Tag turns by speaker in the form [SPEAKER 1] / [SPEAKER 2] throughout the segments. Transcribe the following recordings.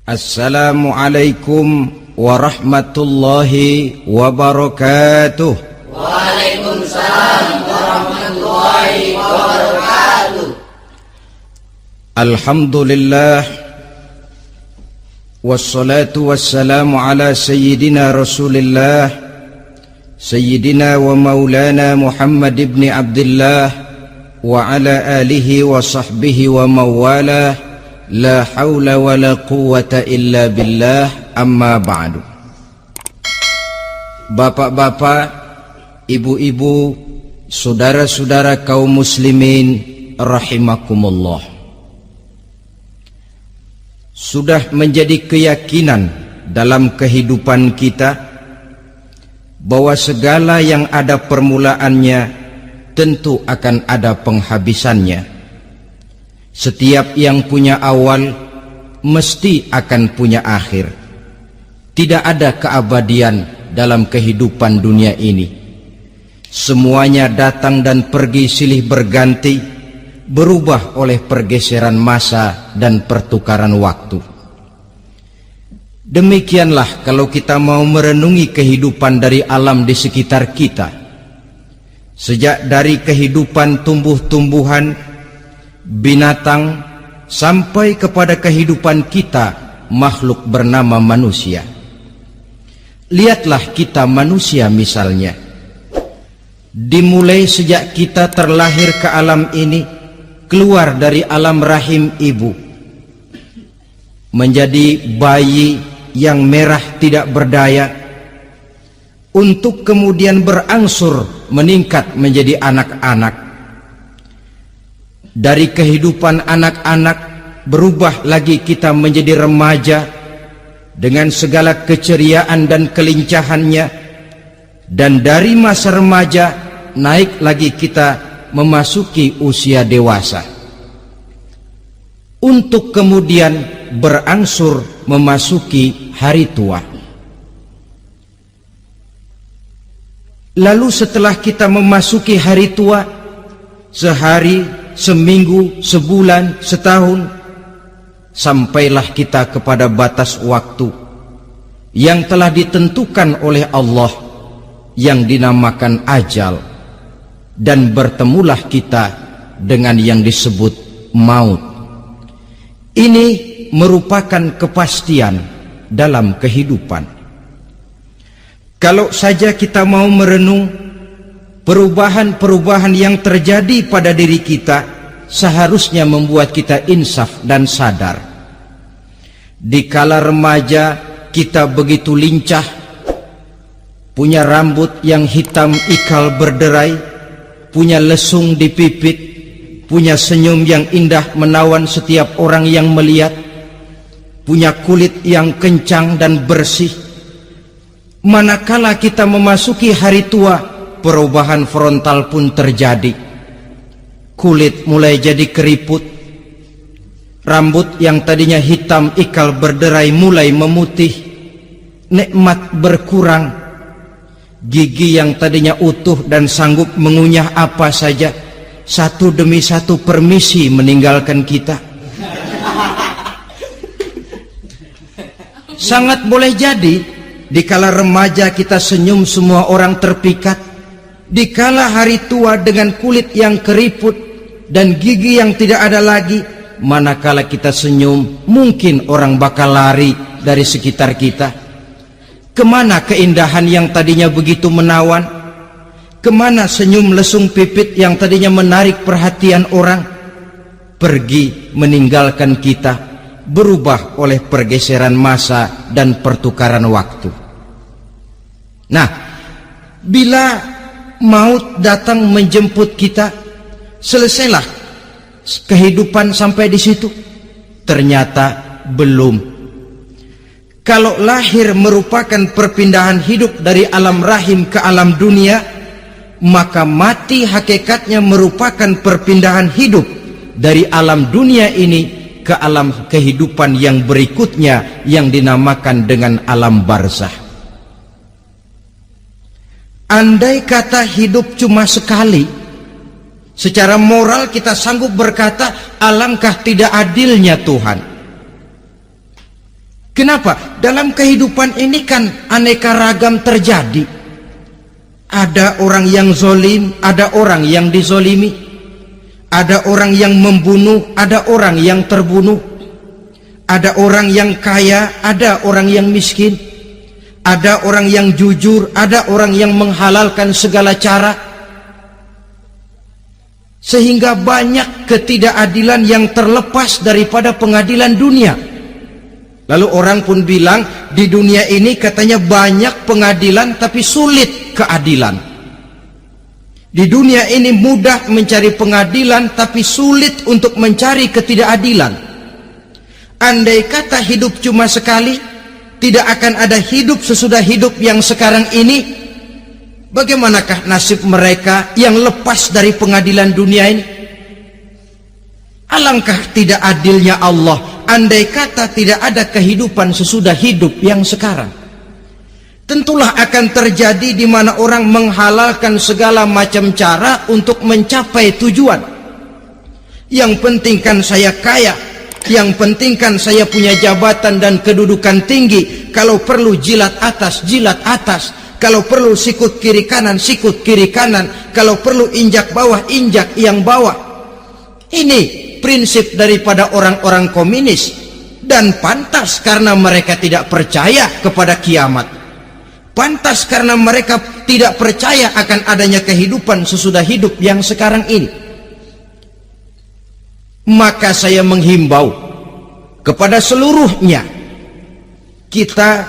[SPEAKER 1] Assalamualaikum warahmatullahi wabarakatuh.
[SPEAKER 2] Waalaikumsalam warahmatullahi wabarakatuh.
[SPEAKER 1] Alhamdulillah wassalatu wassalamu ala sayyidina Rasulillah sayyidina wa maulana Muhammad ibn Abdullah wa ala alihi wa sahbihi wa mawalah. La haula wa la quwwata illa billah, amma ba'du. Bapak-bapak, ibu-ibu, saudara-saudara kaum muslimin rahimakumullah. Sudah menjadi keyakinan dalam kehidupan kita bahwa segala yang ada permulaannya tentu akan ada penghabisannya. Setiap yang punya awal mesti akan punya akhir. Tidak ada keabadian dalam kehidupan dunia ini. Semuanya datang dan pergi silih berganti, berubah oleh pergeseran masa dan pertukaran waktu. Demikianlah kalau kita mau merenungi kehidupan dari alam di sekitar kita. Sejak dari kehidupan tumbuh-tumbuhan, binatang, sampai kepada kehidupan kita, makhluk bernama manusia. Lihatlah kita manusia misalnya. Dimulai sejak kita terlahir ke alam ini, keluar dari alam rahim ibu, menjadi bayi yang merah tidak berdaya, untuk kemudian berangsur meningkat menjadi anak-anak. Dari kehidupan anak-anak berubah lagi kita menjadi remaja dengan segala keceriaan dan kelincahannya, dan dari masa remaja naik lagi kita memasuki usia dewasa, untuk kemudian berangsur memasuki hari tua. Lalu setelah kita memasuki hari tua, sehari, seminggu, sebulan, setahun, sampailah kita kepada batas waktu yang telah ditentukan oleh Allah, yang dinamakan ajal, dan bertemulah kita dengan yang disebut maut. Ini merupakan kepastian dalam kehidupan. Kalau saja kita mau merenung perubahan-perubahan yang terjadi pada diri kita, seharusnya membuat kita insaf dan sadar. Di kala remaja kita begitu lincah, punya rambut yang hitam ikal berderai, punya lesung di pipit, punya senyum yang indah menawan setiap orang yang melihat, punya kulit yang kencang dan bersih. Manakala kita memasuki hari tua, perubahan frontal pun terjadi. Kulit mulai jadi keriput, rambut yang tadinya hitam ikal berderai mulai memutih, nikmat berkurang, gigi yang tadinya utuh dan sanggup mengunyah apa saja, satu demi satu permisi meninggalkan kita. Sangat boleh jadi dikala remaja kita senyum semua orang terpikat, dikala hari tua dengan kulit yang keriput dan gigi yang tidak ada lagi, manakala kita senyum mungkin orang bakal lari dari sekitar kita. Kemana keindahan yang tadinya begitu menawan? Kemana senyum lesung pipit yang tadinya menarik perhatian orang? Pergi meninggalkan kita, berubah oleh pergeseran masa dan pertukaran waktu. Nah, bila maut datang menjemput kita, selesailah kehidupan sampai di situ? Ternyata belum. Kalau lahir merupakan perpindahan hidup dari alam rahim ke alam dunia, maka mati hakikatnya merupakan perpindahan hidup dari alam dunia ini ke alam kehidupan yang berikutnya, yang dinamakan dengan alam barzah. Andai kata hidup cuma sekali, secara moral kita sanggup berkata, alangkah tidak adilnya Tuhan. Kenapa? Dalam kehidupan ini kan aneka ragam terjadi. Ada orang yang zolim, ada orang yang dizolimi, ada orang yang membunuh, ada orang yang terbunuh, ada orang yang kaya, ada orang yang miskin, ada orang yang jujur, ada orang yang menghalalkan segala cara. Sehingga banyak ketidakadilan yang terlepas daripada pengadilan dunia. Lalu orang pun bilang, di dunia ini katanya banyak pengadilan tapi sulit keadilan. Di dunia ini mudah mencari pengadilan tapi sulit untuk mencari ketidakadilan. Andai kata hidup cuma sekali, tidak akan ada hidup sesudah hidup yang sekarang ini. Bagaimanakah nasib mereka yang lepas dari pengadilan dunia ini? Alangkah tidak adilnya Allah andai kata tidak ada kehidupan sesudah hidup yang sekarang. Tentulah akan terjadi di mana orang menghalalkan segala macam cara untuk mencapai tujuan. Yang penting kan saya kaya, yang penting kan saya punya jabatan dan kedudukan tinggi. Kalau perlu jilat atas, jilat atas. Kalau perlu sikut kiri kanan, sikut kiri kanan. Kalau perlu injak bawah, injak yang bawah. Ini prinsip daripada orang-orang komunis, dan pantas karena mereka tidak percaya kepada kiamat, pantas karena mereka tidak percaya akan adanya kehidupan sesudah hidup yang sekarang ini. Maka saya menghimbau kepada seluruhnya, kita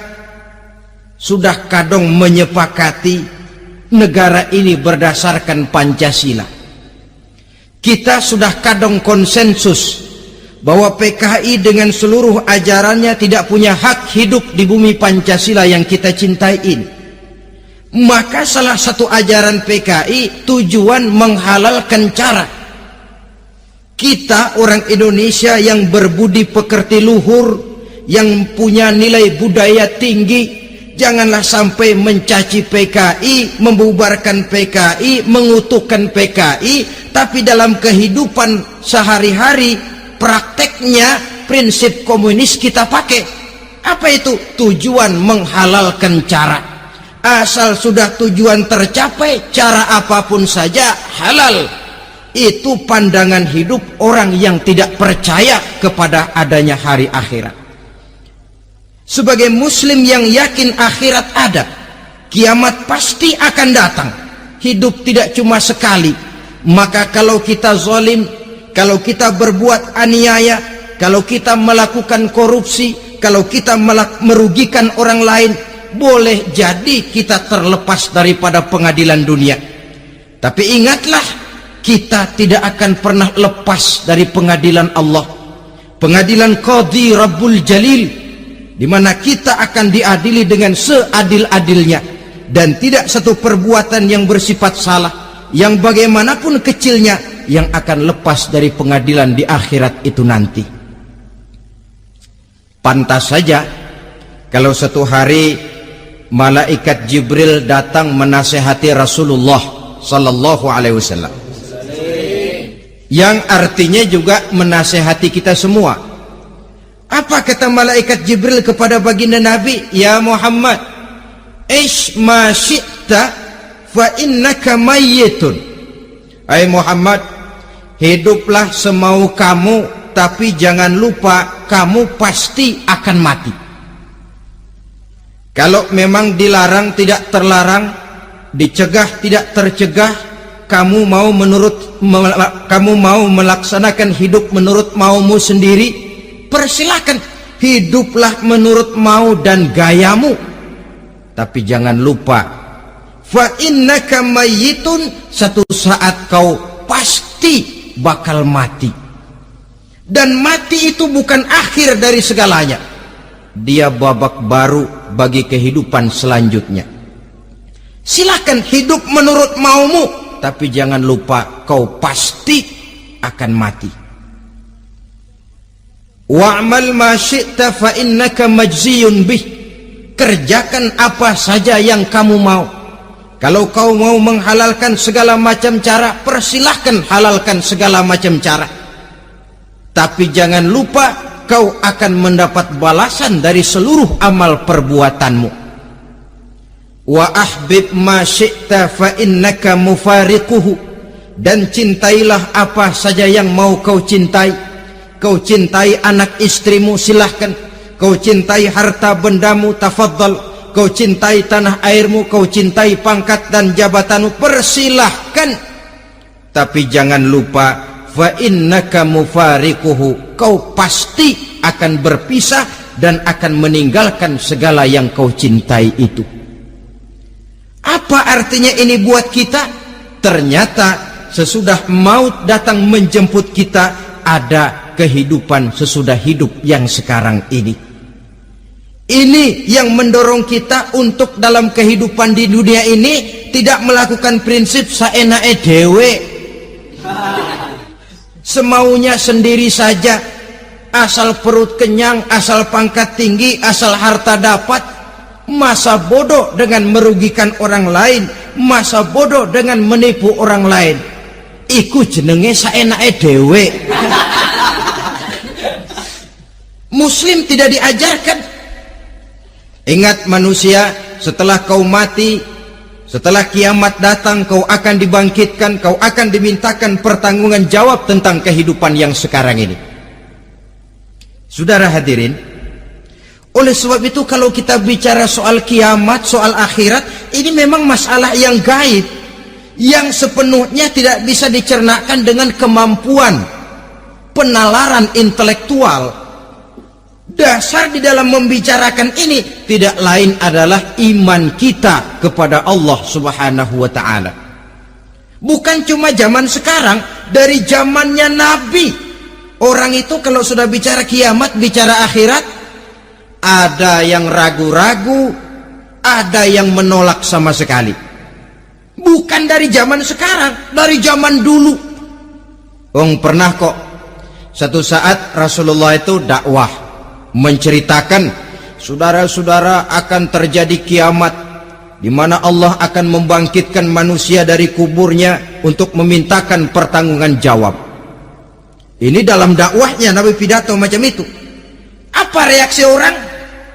[SPEAKER 1] sudah kadung menyepakati negara ini berdasarkan Pancasila. Kita sudah kadung konsensus bahwa PKI dengan seluruh ajarannya tidak punya hak hidup di bumi Pancasila yang kita cintai ini. Maka salah satu ajaran PKI tujuan menghalalkan cara. Kita orang Indonesia yang berbudi pekerti luhur, yang punya nilai budaya tinggi, janganlah sampai mencaci PKI, membubarkan PKI, mengutukkan PKI, tapi dalam kehidupan sehari-hari prakteknya prinsip komunis kita pakai. Apa itu? Tujuan menghalalkan cara. Asal sudah tujuan tercapai, cara apapun saja halal. Itu pandangan hidup orang yang tidak percaya kepada adanya hari akhirat. Sebagai muslim yang yakin akhirat ada, kiamat pasti akan datang. Hidup tidak cuma sekali. Maka kalau kita zalim, kalau kita berbuat aniaya, kalau kita melakukan korupsi, kalau kita merugikan orang lain, boleh jadi kita terlepas daripada pengadilan dunia. Tapi ingatlah, kita tidak akan pernah lepas dari pengadilan Allah, pengadilan Qadhi Rabbul Jalil, di mana kita akan diadili dengan seadil-adilnya, dan tidak satu perbuatan yang bersifat salah, yang bagaimanapun kecilnya, yang akan lepas dari pengadilan di akhirat itu nanti. Pantas saja kalau satu hari malaikat Jibril datang menasehati Rasulullah sallallahu alaihi wasallam, yang artinya juga menasehati kita semua. Apa kata malaikat Jibril kepada baginda Nabi? Ya Muhammad, ish ma syi'ta fa innaka mayyitun. Hai Muhammad, hiduplah semau kamu, tapi jangan lupa kamu pasti akan mati. Kalau memang dilarang tidak terlarang, dicegah tidak tercegah, kamu mau melaksanakan hidup menurut maumu sendiri, persilahkan, hiduplah menurut mau dan gayamu. Tapi jangan lupa, fa innaka mayyitun, satu saat kau pasti bakal mati. Dan mati itu bukan akhir dari segalanya, dia babak baru bagi kehidupan selanjutnya. Silahkan hidup menurut maumu, tapi jangan lupa kau pasti akan mati. Wa'mal ma syi'ta fa innaka majziyun bih. Kerjakan apa saja yang kamu mau. Kalau kau mau menghalalkan segala macam cara, persilahkan halalkan segala macam cara. Tapi jangan lupa kau akan mendapat balasan dari seluruh amal perbuatanmu. Wa ahbib ma syi'ta fa innaka mufariquhu, dan cintailah apa saja yang mau kau cintai. Kau cintai anak istrimu, silahkan. Kau cintai harta bendamu, tafadhal. Kau cintai tanah airmu, kau cintai pangkat dan jabatanmu, persilahkan. Tapi jangan lupa, fa innaka mufariquhu, kau pasti akan berpisah dan akan meninggalkan segala yang kau cintai itu. Apa artinya ini buat kita? Ternyata sesudah maut datang menjemput kita, ada kehidupan sesudah hidup yang sekarang ini. Ini yang mendorong kita untuk dalam kehidupan di dunia ini tidak melakukan prinsip saenake dewe, semaunya sendiri saja, asal perut kenyang, asal pangkat tinggi, asal harta dapat. Masa bodoh dengan merugikan orang lain, masa bodoh dengan menipu orang lain. Iku jenenge saenake dewe. Muslim tidak diajarkan. Ingat manusia, setelah kau mati, setelah kiamat datang, kau akan dibangkitkan, kau akan dimintakan pertanggungan jawab tentang kehidupan yang sekarang ini. Saudara hadirin, oleh sebab itu kalau kita bicara soal kiamat, soal akhirat, ini memang masalah yang gaib, yang sepenuhnya tidak bisa dicernakkan dengan kemampuan penalaran intelektual. Dasar di dalam membicarakan ini tidak lain adalah iman kita kepada Allah Subhanahu wa ta'ala. Bukan cuma zaman sekarang, dari zamannya Nabi. Orang itu kalau sudah bicara kiamat, bicara akhirat, ada yang ragu-ragu, ada yang menolak sama sekali. Bukan dari zaman sekarang, dari zaman dulu. Pernah kok satu saat Rasulullah itu dakwah, menceritakan, saudara-saudara, akan terjadi kiamat di mana Allah akan membangkitkan manusia dari kuburnya untuk memintakan pertanggungan jawab. Ini dalam dakwahnya Nabi pidato macam itu. Apa reaksi orang?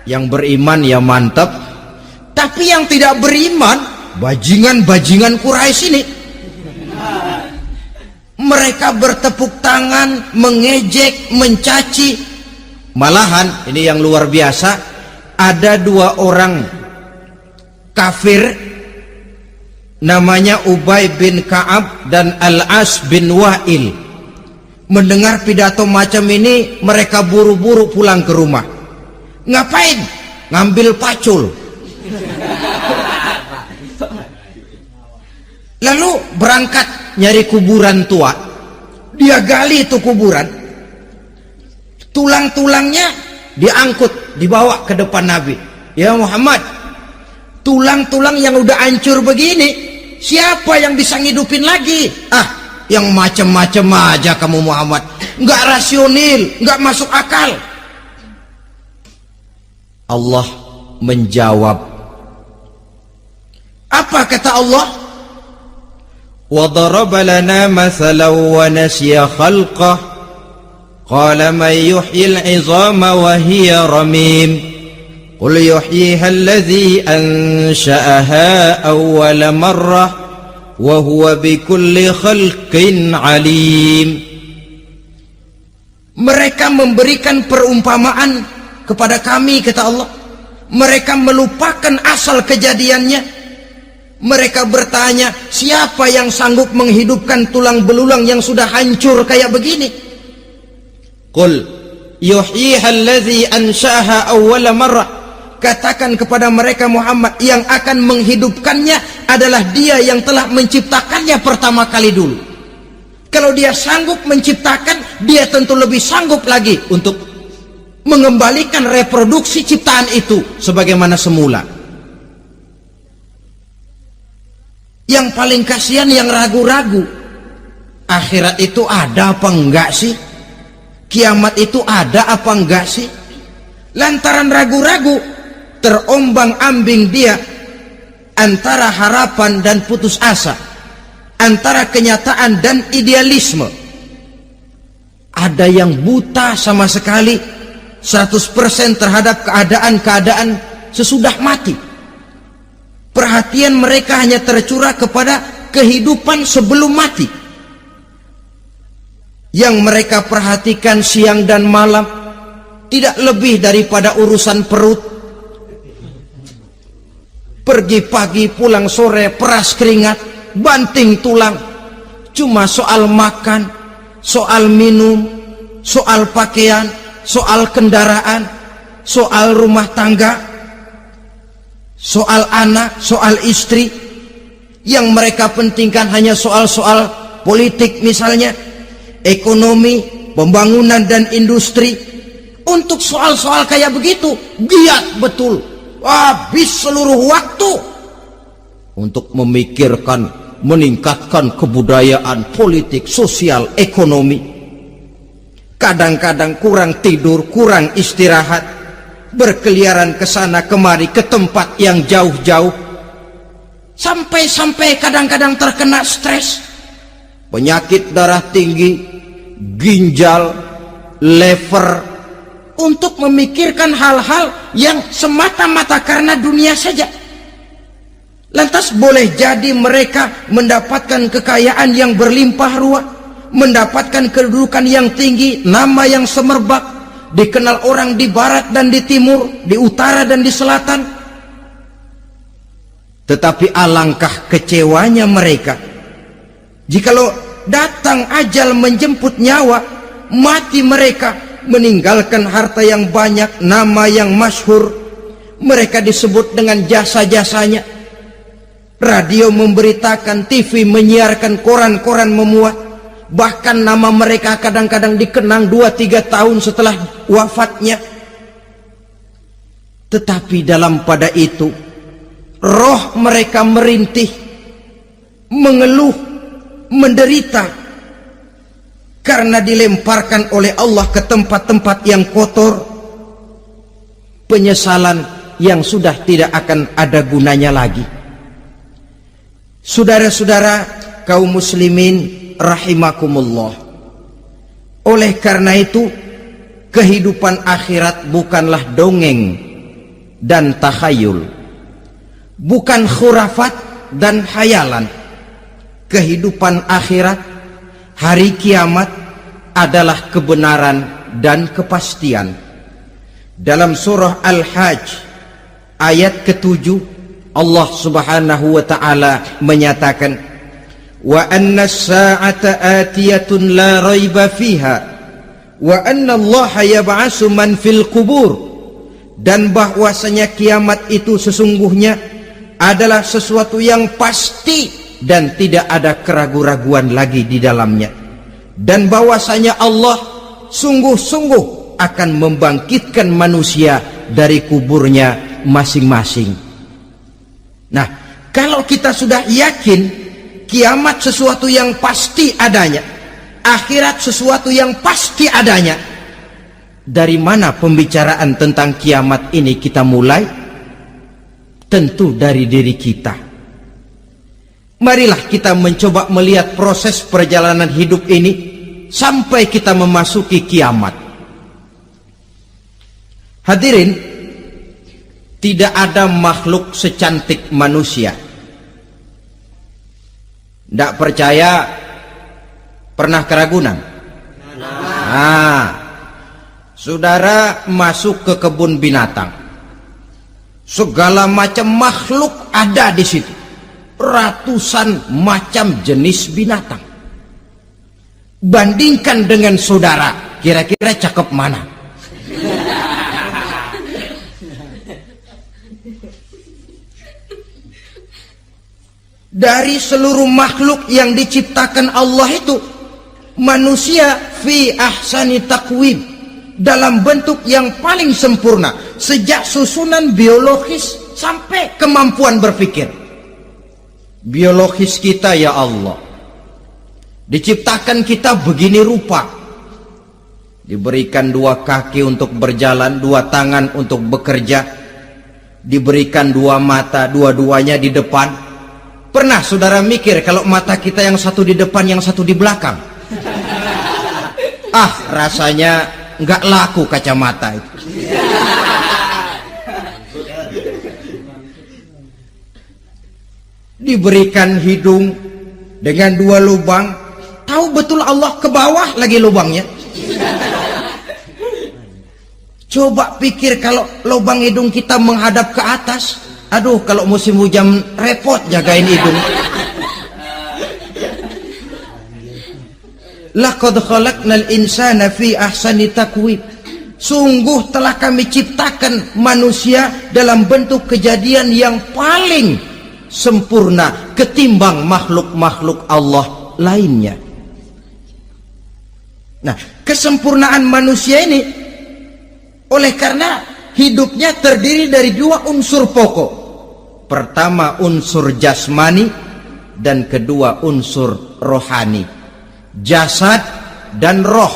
[SPEAKER 1] Yang beriman ya mantap, tapi yang tidak beriman, bajingan-bajingan Quraisy ini, mereka bertepuk tangan, mengejek, mencaci. Malahan ini yang luar biasa, ada dua orang kafir namanya Ubay bin Ka'ab dan Al-As bin Wa'il. Mendengar pidato macam ini, mereka buru-buru pulang ke rumah. Ngapain? Ngambil pacul. Lalu berangkat nyari kuburan tua. Dia gali itu kuburan, tulang-tulangnya diangkut, dibawa ke depan Nabi. Ya Muhammad, tulang-tulang yang udah hancur begini, siapa yang bisa ngidupin lagi? Yang macam-macam aja kamu Muhammad, nggak rasional, nggak masuk akal. Allah menjawab. Apa kata Allah? Wa daraba lana mathalan wa nasiya khalqah qala man yuhyil 'izama wa hiya ramim qul yuhyiha alladhi ansha'aha awwala marrah wa huwa bikulli khalqin alim. Mereka memberikan perumpamaan kepada kami, kata Allah. Mereka melupakan asal kejadiannya. Mereka bertanya, siapa yang sanggup menghidupkan tulang belulang yang sudah hancur kayak begini? Qul yuhyiha alladhi ansha'aha awwala marrah. Katakan kepada mereka Muhammad, yang akan menghidupkannya adalah Dia yang telah menciptakannya pertama kali dulu. Kalau Dia sanggup menciptakan, Dia tentu lebih sanggup lagi untuk mengembalikan reproduksi ciptaan itu sebagaimana semula. Yang paling kasihan yang ragu-ragu. Akhirat itu ada apa enggak sih? Kiamat itu ada apa enggak sih? Lantaran ragu-ragu, terombang-ambing dia antara harapan dan putus asa, antara kenyataan dan idealisme. Ada yang buta sama sekali, 100% terhadap keadaan-keadaan sesudah mati. Perhatian mereka hanya tercurah kepada kehidupan sebelum mati. Yang mereka perhatikan siang dan malam tidak lebih daripada urusan perut. Pergi pagi, pulang sore, peras keringat, banting tulang. Cuma soal makan, soal minum, soal pakaian, soal kendaraan, soal rumah tangga, soal anak, soal istri. Yang mereka pentingkan hanya soal-soal politik misalnya, ekonomi, pembangunan dan industri. Untuk soal-soal kayak begitu giat betul, habis seluruh waktu untuk memikirkan meningkatkan kebudayaan, politik, sosial, ekonomi. Kadang-kadang kurang tidur, kurang istirahat, berkeliaran ke sana kemari ke tempat yang jauh-jauh, sampai-sampai kadang-kadang terkena stres, penyakit darah tinggi, ginjal, lever, untuk memikirkan hal-hal yang semata-mata karena dunia saja. Lantas boleh jadi mereka mendapatkan kekayaan yang berlimpah ruah, mendapatkan kedudukan yang tinggi, nama yang semerbak, dikenal orang di barat dan di timur, di utara dan di selatan. Tetapi alangkah kecewanya mereka jikalau datang ajal menjemput nyawa, mati mereka meninggalkan harta yang banyak, nama yang masyhur. Mereka disebut dengan jasa-jasanya. Radio memberitakan, TV menyiarkan, koran-koran memuat. Bahkan nama mereka kadang-kadang dikenang 2-3 tahun setelah wafatnya. Tetapi dalam pada itu roh mereka merintih, mengeluh, menderita, karena dilemparkan oleh Allah ke tempat-tempat yang kotor. Penyesalan yang sudah tidak akan ada gunanya lagi. Saudara-saudara kaum muslimin rahimakumullah, oleh karena itu kehidupan akhirat bukanlah dongeng dan takhayul, bukan khurafat dan hayalan. Kehidupan akhirat, hari kiamat adalah kebenaran dan kepastian. Dalam surah Al-Hajj ayat ke-7, Allah Subhanahu wa taala menyatakan, wa anna as-sa'ata atiyatun la raiba fiha wa anna Allah yab'atsu man fil qubur, dan bahwasanya kiamat itu sesungguhnya adalah sesuatu yang pasti dan tidak ada keraguan-raguan lagi di dalamnya, dan bahwasanya Allah sungguh-sungguh akan membangkitkan manusia dari kuburnya masing-masing. Nah, kalau kita sudah yakin kiamat sesuatu yang pasti adanya, akhirat sesuatu yang pasti adanya, dari mana pembicaraan tentang kiamat ini kita mulai? Tentu dari diri kita. Marilah kita mencoba melihat proses perjalanan hidup ini sampai kita memasuki kiamat. Hadirin, tidak ada makhluk secantik manusia. Tidak percaya? Pernah ke Ragunan? Nah, saudara masuk ke kebun binatang, segala macam makhluk ada di situ. Ratusan macam jenis binatang. Bandingkan dengan saudara, kira-kira cakep mana? Dari seluruh makhluk yang diciptakan Allah itu, manusia fi ahsani taqwim, dalam bentuk yang paling sempurna, sejak susunan biologis sampai kemampuan berpikir. Biologis kita, ya Allah, diciptakan kita begini rupa, diberikan 2 kaki untuk berjalan, 2 tangan untuk bekerja, diberikan 2 mata, dua-duanya di depan. Pernah saudara mikir kalau mata kita yang satu di depan, yang satu di belakang? Rasanya nggak laku kacamata itu. Diberikan hidung dengan 2 lubang, tahu betul Allah ke bawah lagi lubangnya. Coba pikir kalau lubang hidung kita menghadap ke atas. Aduh, kalau musim hujan repot jagain hidung. Laqad khalaqnal insana fi ahsani taqwim. Sungguh telah kami ciptakan manusia dalam bentuk kejadian yang paling sempurna ketimbang makhluk-makhluk Allah lainnya. Nah, kesempurnaan manusia ini oleh karena hidupnya terdiri dari 2 unsur pokok. Pertama unsur jasmani dan kedua unsur rohani. Jasad dan roh.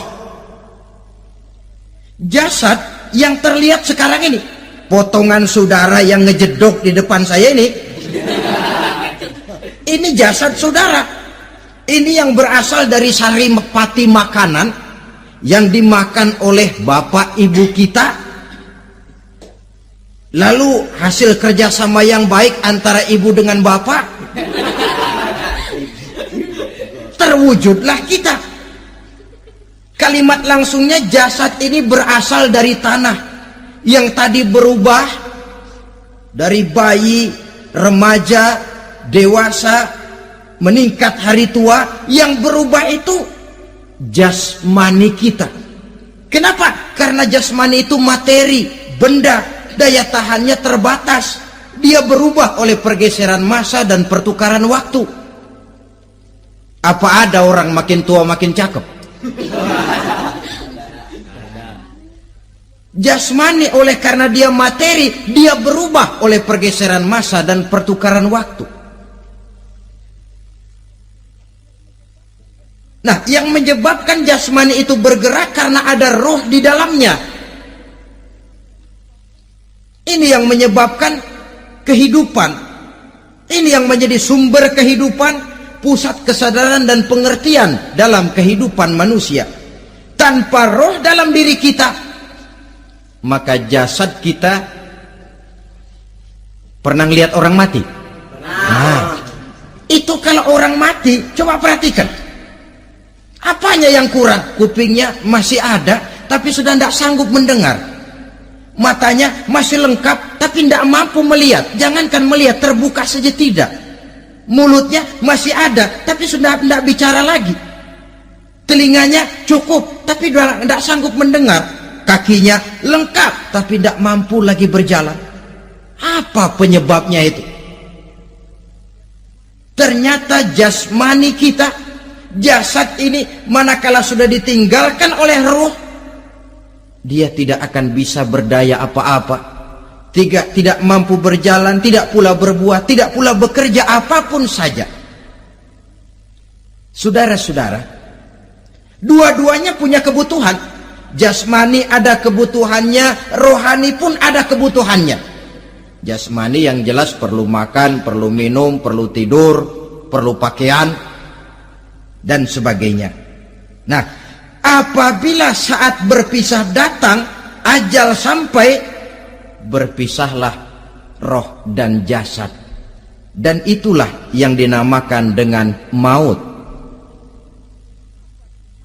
[SPEAKER 1] Jasad yang terlihat sekarang ini, potongan saudara yang ngejedok di depan saya ini jasad saudara. Ini yang berasal dari saripati makanan yang dimakan oleh bapak ibu kita. Lalu hasil kerjasama yang baik antara ibu dengan bapak, terwujudlah kita. Kalimat langsungnya jasad ini berasal dari tanah yang tadi berubah dari bayi, remaja, dewasa, meningkat hari tua. Yang berubah itu jasmani kita. Kenapa? Karena jasmani itu materi, benda, daya tahannya terbatas. Dia berubah oleh pergeseran massa dan pertukaran waktu. Apa ada orang makin tua makin cakep? Jasmani oleh karena dia materi, dia berubah oleh pergeseran massa dan pertukaran waktu. Nah, yang menyebabkan jasmani itu bergerak karena ada roh di dalamnya. Ini yang menyebabkan kehidupan. Ini yang menjadi sumber kehidupan, pusat kesadaran dan pengertian dalam kehidupan manusia. Tanpa roh dalam diri kita, maka jasad kita, pernah lihat orang mati? Nah, itu kalau orang mati, coba perhatikan. Apanya yang kurang? Kupingnya masih ada, tapi sudah tidak sanggup mendengar. Matanya masih lengkap, tapi tidak mampu melihat. Jangankan melihat, terbuka saja tidak. Mulutnya masih ada, tapi sudah tidak bicara lagi. Telinganya cukup, tapi sudah tidak sanggup mendengar. Kakinya lengkap, tapi tidak mampu lagi berjalan. Apa penyebabnya itu? Ternyata jasmani kita, jasad ini, manakala sudah ditinggalkan oleh ruh, dia tidak akan bisa berdaya apa-apa. Tidak mampu berjalan, tidak pula berbuat, tidak pula bekerja apapun saja. Saudara-saudara, dua-duanya punya kebutuhan. Jasmani ada kebutuhannya, rohani pun ada kebutuhannya. Jasmani yang jelas perlu makan, perlu minum, perlu tidur, perlu pakaian, dan sebagainya. Nah, apabila saat berpisah datang, ajal sampai, berpisahlah roh dan jasad. Dan itulah yang dinamakan dengan maut.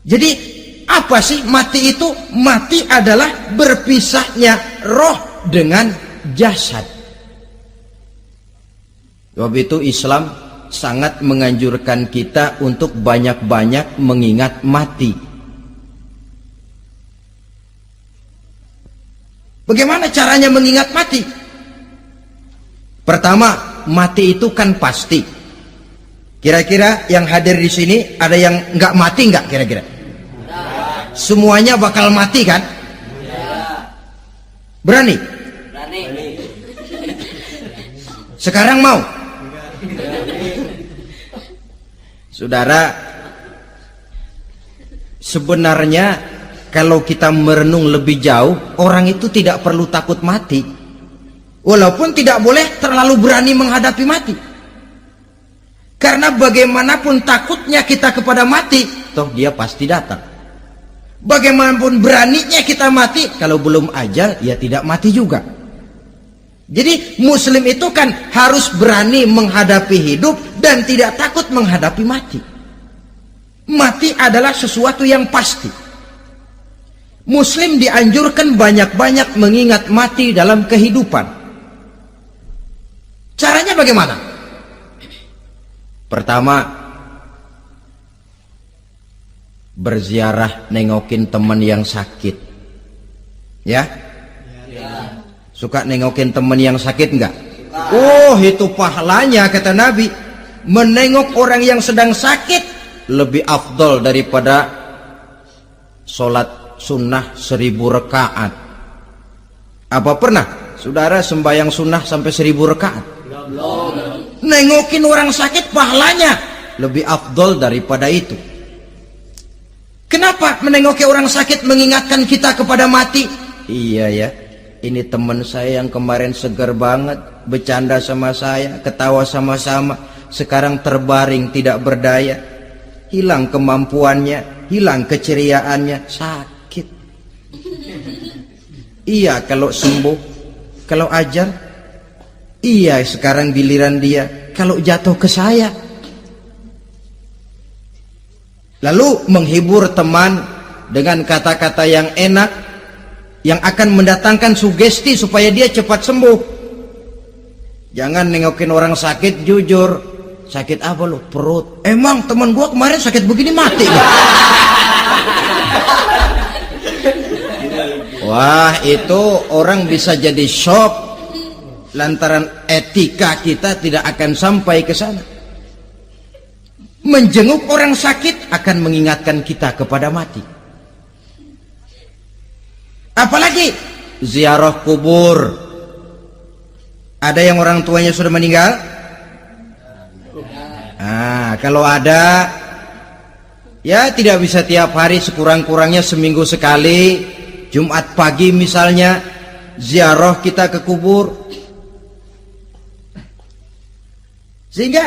[SPEAKER 1] Jadi apa sih mati itu? Mati adalah berpisahnya roh dengan jasad. Sebab itu Islam sangat menganjurkan kita untuk banyak-banyak mengingat mati. Bagaimana caranya mengingat mati? Pertama, mati itu kan pasti. Kira-kira yang hadir di sini ada yang nggak mati nggak kira-kira? Semuanya bakal mati kan? Berani?
[SPEAKER 2] Berani.
[SPEAKER 1] Sekarang mau? Saudara, sebenarnya kalau kita merenung lebih jauh, orang itu tidak perlu takut mati. Walaupun tidak boleh terlalu berani menghadapi mati. Karena bagaimanapun takutnya kita kepada mati, toh dia pasti datang. Bagaimanapun beraninya kita mati, kalau belum ajal ya tidak mati juga. Jadi muslim itu kan harus berani menghadapi hidup dan tidak takut menghadapi mati. Mati adalah sesuatu yang pasti. Muslim dianjurkan banyak-banyak mengingat mati dalam kehidupan. Caranya bagaimana? Pertama, berziarah nengokin teman yang sakit. Ya? Suka nengokin teman yang sakit enggak? Oh, itu pahalanya kata Nabi. Menengok orang yang sedang sakit lebih afdol daripada sholat sunnah 1000 rakaat. Apa pernah saudara sembahyang sunnah sampai 1000 rakaat? Nengokin orang sakit pahalanya lebih afdol daripada itu. Kenapa menengoki orang sakit mengingatkan kita kepada mati? Iya ya, ini teman saya yang kemarin segar banget, bercanda sama saya, ketawa sama-sama, sekarang terbaring tidak berdaya, hilang kemampuannya, hilang keceriaannya, sakit. Iya kalau sembuh, kalau ajar. Iya sekarang giliran dia, kalau jatuh ke saya. Lalu menghibur teman dengan kata-kata yang enak, yang akan mendatangkan sugesti supaya dia cepat sembuh. Jangan nengokin orang sakit, jujur. Sakit apa lo? Perut. Emang teman gua kemarin sakit begini mati gak? Wah, itu orang bisa jadi shock. Lantaran etika kita tidak akan sampai ke sana. Menjenguk orang sakit akan mengingatkan kita kepada mati. Apalagi ziarah kubur. Ada yang orang tuanya sudah meninggal? Kalau ada, ya tidak bisa tiap hari, sekurang-kurangnya seminggu sekali. Jumat pagi misalnya, ziarah kita ke kubur. Sehingga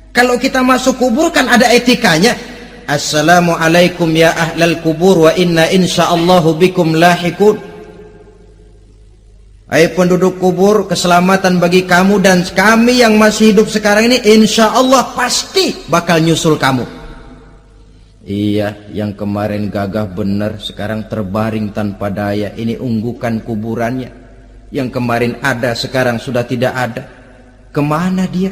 [SPEAKER 1] kalau kita masuk kubur kan ada etikanya. Assalamualaikum ya ahlal kubur wa inna insyaallahu bikum lahikun. Hai penduduk kubur, keselamatan bagi kamu dan kami yang masih hidup sekarang ini insyaallah pasti bakal nyusul kamu. Iya, yang kemarin gagah benar sekarang terbaring tanpa daya. Ini unggukan kuburannya. Yang kemarin ada sekarang sudah tidak ada. Kemana dia?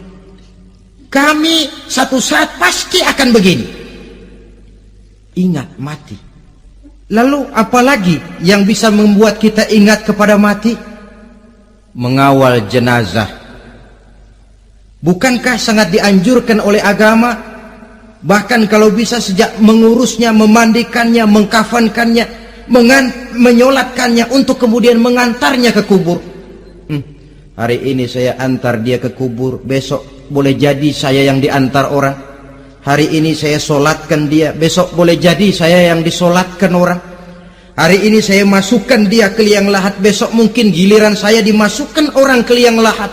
[SPEAKER 1] Kami satu saat pasti akan begini. Ingat mati. Lalu apalagi yang bisa membuat kita ingat kepada mati? Mengawal jenazah. Bukankah sangat dianjurkan oleh agama? Bahkan kalau bisa sejak mengurusnya, memandikannya, mengkafankannya, menyolatkannya untuk kemudian mengantarnya ke kubur. Hari ini saya antar dia ke kubur, besok boleh jadi saya yang diantar orang. Hari ini saya solatkan dia, besok boleh jadi saya yang disolatkan orang. Hari ini saya masukkan dia ke liang lahat, besok mungkin giliran saya dimasukkan orang ke liang lahat.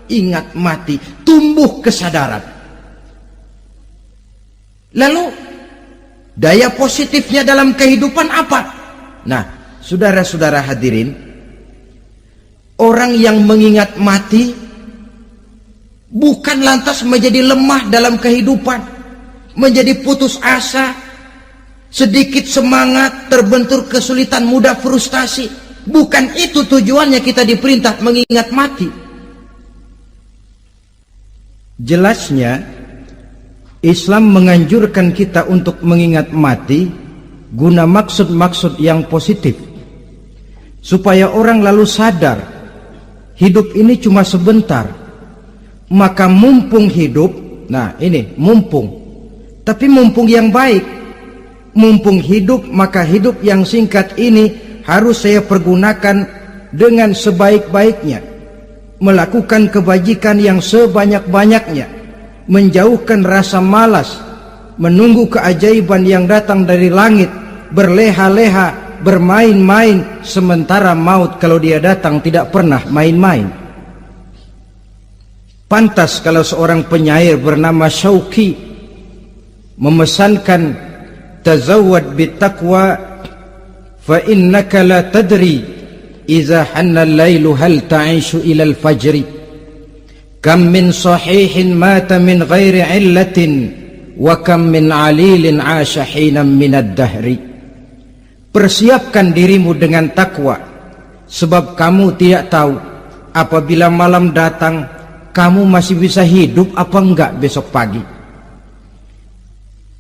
[SPEAKER 1] Ingat mati, tumbuh kesadaran. Lalu daya positifnya dalam kehidupan apa? Nah, saudara-saudara hadirin, orang yang mengingat mati bukan lantas menjadi lemah dalam kehidupan, menjadi putus asa, sedikit semangat, terbentur kesulitan, mudah frustasi. Bukan itu tujuannya kita diperintah mengingat mati. Jelasnya Islam menganjurkan kita untuk mengingat mati guna maksud-maksud yang positif, supaya orang lalu sadar hidup ini cuma sebentar. Maka mumpung hidup, nah ini mumpung, tapi mumpung yang baik. Mumpung hidup, maka hidup yang singkat ini harus saya pergunakan dengan sebaik-baiknya, melakukan kebajikan yang sebanyak-banyaknya, menjauhkan rasa malas, menunggu keajaiban yang datang dari langit, berleha-leha, bermain-main, sementara maut kalau dia datang tidak pernah main-main. Pantas kalau seorang penyair bernama Syauqi memesankan tazawwad bittaqwa fa innaka la tadri idza hanna al-lailu hal ta'ishu ila al-fajri kam min sahihin mata min ghairi illatin wa kam min alilin 'asha hinan min ad-dahri. Persiapkan dirimu dengan takwa, sebab kamu tidak tahu apabila malam datang kamu masih bisa hidup apa enggak besok pagi.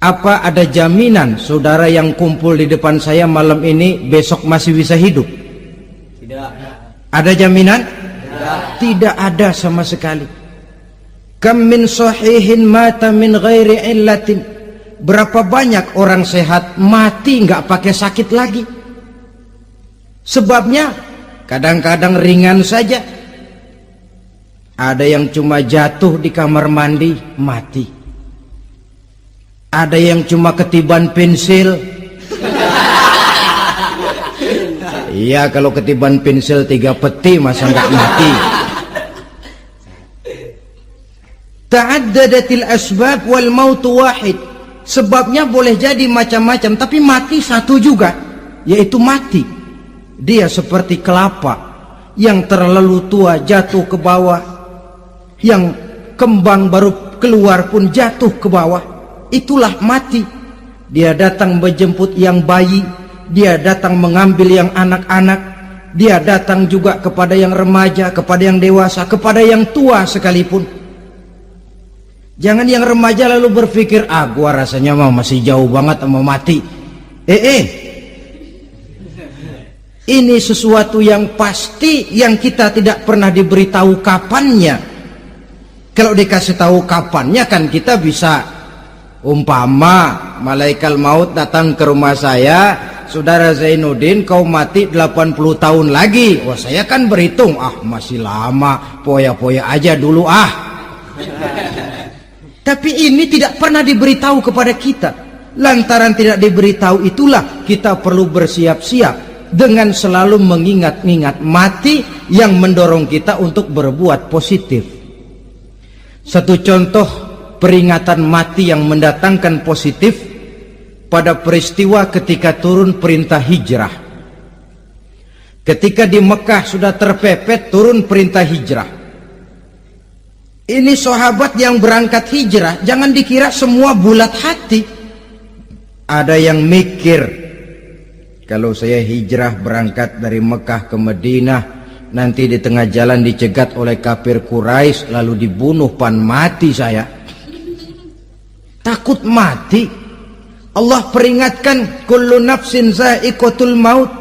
[SPEAKER 1] Apa ada jaminan saudara yang kumpul di depan saya malam ini besok masih bisa hidup?
[SPEAKER 2] Tidak.
[SPEAKER 1] Ada jaminan?
[SPEAKER 2] Tidak.
[SPEAKER 1] Tidak ada sama sekali. Kam min sahihin mata min ghairi illatin. Berapa banyak orang sehat mati nggak pakai sakit lagi. Sebabnya kadang-kadang ringan saja. Ada yang cuma jatuh di kamar mandi mati. Ada yang cuma ketiban pensil. Iya, kalau ketiban pensil 3 peti masa nggak mati. Ta'addadatil asbab wal mautu wahid. Sebabnya boleh jadi macam-macam, tapi mati satu juga, yaitu mati. Dia seperti kelapa yang terlalu tua jatuh ke bawah, yang kembang baru keluar pun jatuh ke bawah. Itulah mati. Dia datang menjemput yang bayi, dia datang mengambil yang anak-anak, dia datang juga kepada yang remaja, kepada yang dewasa, kepada yang tua sekalipun. Jangan yang remaja lalu berpikir, gua rasanya masih jauh banget mau mati. Ini sesuatu yang pasti yang kita tidak pernah diberitahu kapannya. Kalau dikasih tahu kapannya kan kita bisa, umpama malaikat maut datang ke rumah saya, saudara Zainuddin kau mati 80 tahun lagi. Wah, saya kan berhitung, masih lama, poya-poya aja dulu Tapi ini tidak pernah diberitahu kepada kita. Lantaran tidak diberitahu itulah kita perlu bersiap-siap dengan selalu mengingat-ingat mati yang mendorong kita untuk berbuat positif. Satu contoh peringatan mati yang mendatangkan positif pada peristiwa ketika turun perintah hijrah. Ketika di Mekah sudah terpepet turun perintah hijrah. Ini sahabat yang berangkat hijrah, jangan dikira semua bulat hati. Ada yang mikir, kalau saya hijrah berangkat dari Mekah ke Madinah, nanti di tengah jalan dicegat oleh kafir Quraisy lalu dibunuh, mati saya. Takut mati. Allah peringatkan, kullu nafsin za'iqatul maut.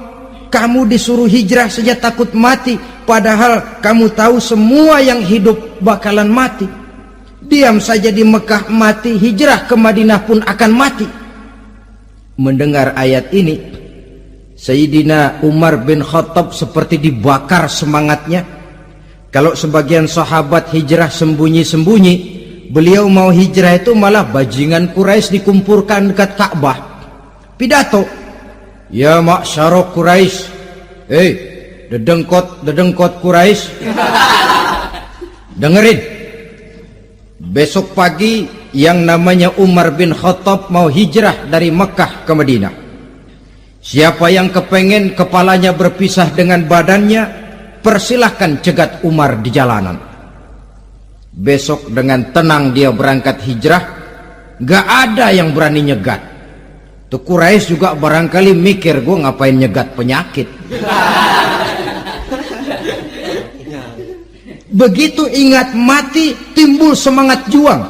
[SPEAKER 1] Kamu disuruh hijrah saja takut mati, padahal kamu tahu semua yang hidup bakalan mati. Diam saja di Mekah mati, hijrah ke Madinah pun akan mati. Mendengar ayat ini, Sayyidina Umar bin Khattab seperti dibakar semangatnya. Kalau sebagian sahabat hijrah sembunyi-sembunyi, beliau mau hijrah itu malah bajingan Quraisy dikumpulkan dekat Ka'bah. Pidato, ya ma'syarah Quraisy, dedengkot Quraisy, dengerin. Besok pagi yang namanya Umar bin Khattab mau hijrah dari Mekah ke Madinah. Siapa yang kepengen kepalanya berpisah dengan badannya, persilahkan cegat Umar di jalanan. Besok dengan tenang dia berangkat hijrah, gak ada yang berani nyegat. Tuh Quraisy juga barangkali mikir, gue ngapain nyegat penyakit. Begitu ingat mati, timbul semangat juang,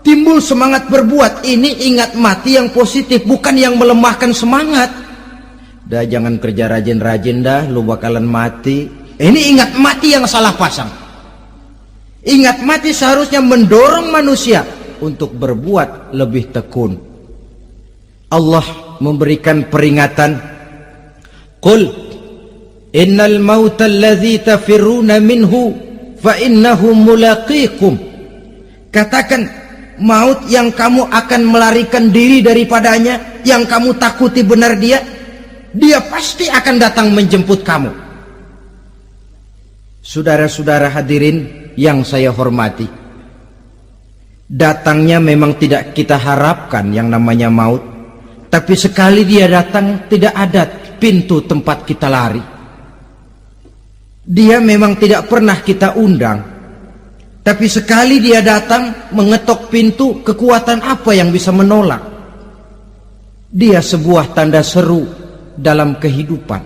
[SPEAKER 1] timbul semangat berbuat. Ini ingat mati yang positif, bukan yang melemahkan semangat. Dah jangan kerja rajin-rajin dah, lu bakalan mati. Ini ingat mati yang salah pasang. Ingat mati seharusnya mendorong manusia untuk berbuat lebih tekun. Allah memberikan peringatan, qul innal mauta alladzi tafirruna minhu fa innahu mulaqikum. Katakan, maut yang kamu akan melarikan diri daripadanya, yang kamu takuti benar dia pasti akan datang menjemput kamu. Saudara-saudara hadirin yang saya hormati, datangnya memang tidak kita harapkan yang namanya maut, Tapi sekali dia datang, tidak ada pintu tempat kita lari. Dia memang tidak pernah kita undang, tapi sekali dia datang mengetok pintu, kekuatan apa yang bisa menolak? Dia sebuah tanda seru dalam kehidupan.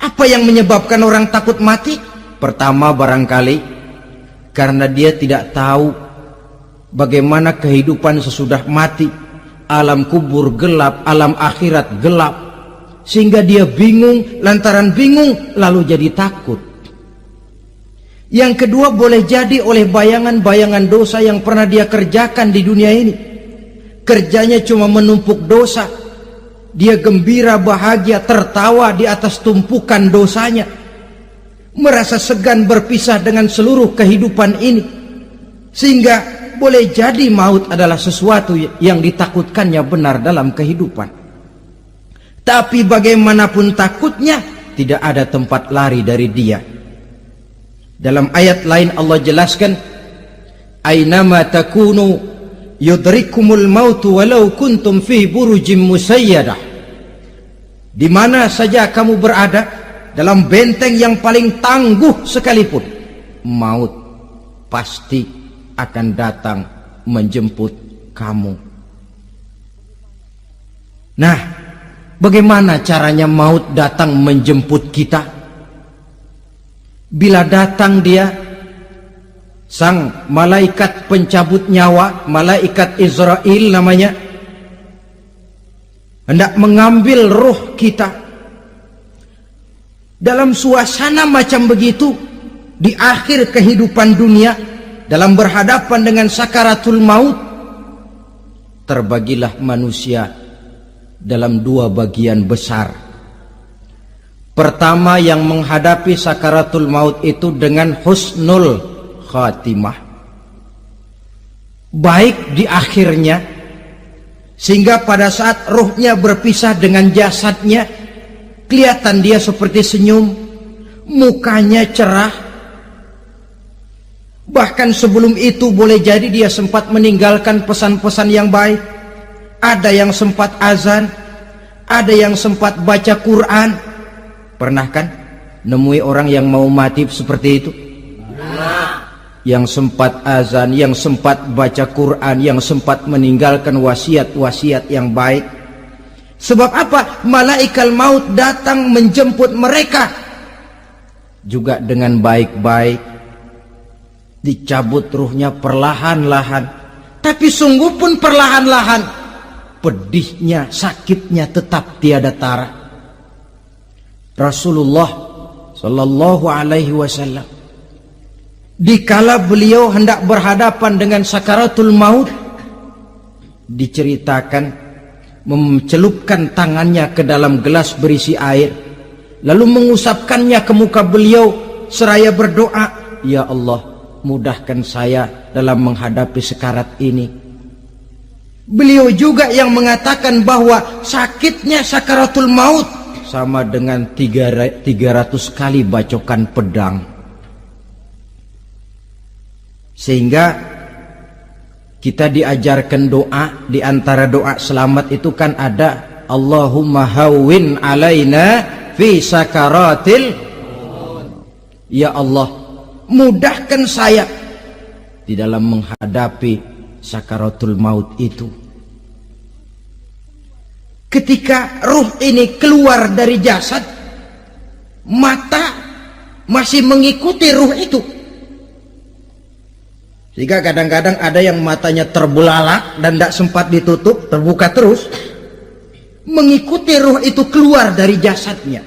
[SPEAKER 1] Apa yang menyebabkan orang takut mati? Pertama, barangkali karena dia tidak tahu bagaimana kehidupan sesudah mati. Alam kubur gelap, alam akhirat gelap, sehingga dia bingung. Lantaran bingung lalu jadi takut. Yang kedua, boleh jadi oleh bayangan-bayangan dosa yang pernah dia kerjakan di dunia ini. Kerjanya cuma menumpuk dosa. Dia gembira, bahagia, tertawa di atas tumpukan dosanya, merasa segan berpisah dengan seluruh kehidupan ini, sehingga boleh jadi maut adalah sesuatu yang ditakutkannya benar dalam kehidupan. Tapi bagaimanapun takutnya, tidak ada tempat lari dari dia. Dalam ayat lain Allah jelaskan, "Ainama takunu yudrikumul mautu walau kuntum fi burujim musayyadah." Di mana saja kamu berada, dalam benteng yang paling tangguh sekalipun, maut pasti akan datang menjemput kamu. Nah, bagaimana caranya maut datang menjemput kita? Bila datang dia, sang malaikat pencabut nyawa, malaikat Israel namanya, hendak mengambil ruh kita. Dalam suasana macam begitu, di akhir kehidupan dunia, dalam berhadapan dengan sakaratul maut, terbagilah manusia dalam dua bagian besar. Pertama, yang menghadapi sakaratul maut itu dengan husnul khatimah, baik di akhirnya, sehingga pada saat ruhnya berpisah dengan jasadnya, kelihatan dia seperti senyum, mukanya cerah. Bahkan sebelum itu boleh jadi dia sempat meninggalkan pesan-pesan yang baik. Ada yang sempat azan, ada yang sempat baca Quran. Pernah kan nemui orang yang mau mati seperti itu? Yang sempat azan, yang sempat baca Quran, yang sempat meninggalkan wasiat-wasiat yang baik. Sebab apa? Malaikat maut datang menjemput mereka juga dengan baik-baik. Dicabut ruhnya perlahan-lahan, tapi sungguh pun perlahan-lahan. Pedihnya, sakitnya tetap tiada tara. Rasulullah Sallallahu Alaihi Wasallam, dikala beliau hendak berhadapan dengan sakaratul maut, diceritakan mencelupkan tangannya ke dalam gelas berisi air, lalu mengusapkannya ke muka beliau seraya berdoa, "Ya Allah, mudahkan saya dalam menghadapi sekarat ini." Beliau juga yang mengatakan bahwa sakitnya sakaratul maut sama dengan 300 kali bacokan pedang. Sehingga kita diajarkan doa. Di antara doa selamat itu kan ada, Allahumma hawwin alaina fi sakaratil, ya Allah, mudahkan saya di dalam menghadapi sakaratul maut itu. Ketika ruh ini keluar dari jasad, mata masih mengikuti ruh itu. Sehingga kadang-kadang ada yang matanya terbelalak dan tidak sempat ditutup, terbuka terus, mengikuti ruh itu keluar dari jasadnya.